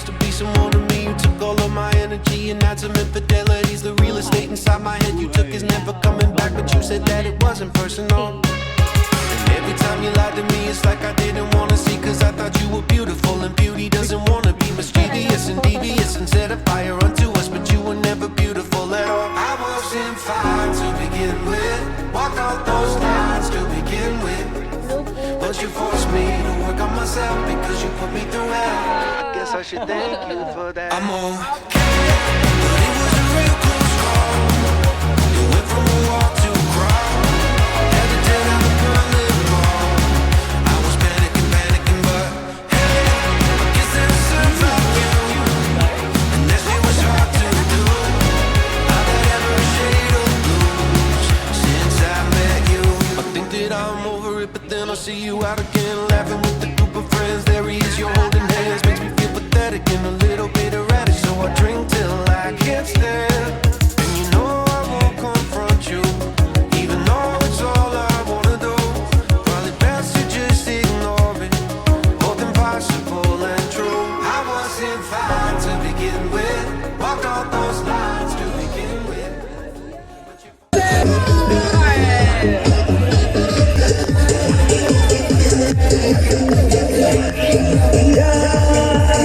used to be someone to me. You took all of my energy and had some infidelities. The real estate inside my head you took is never coming back, but you said that it wasn't personal. And every time you lied to me, it's like I didn't wanna see, cause I thought you were beautiful, and beauty doesn't wanna be mischievous and devious and set a fire unto us, but you were never beautiful at all. I wasn't fine to begin with, walked out those lines to begin with, but you forced me to work on myself because you put me through hell. I guess I should thank you for that. I'm okay, but it was a real close call. You went from a wall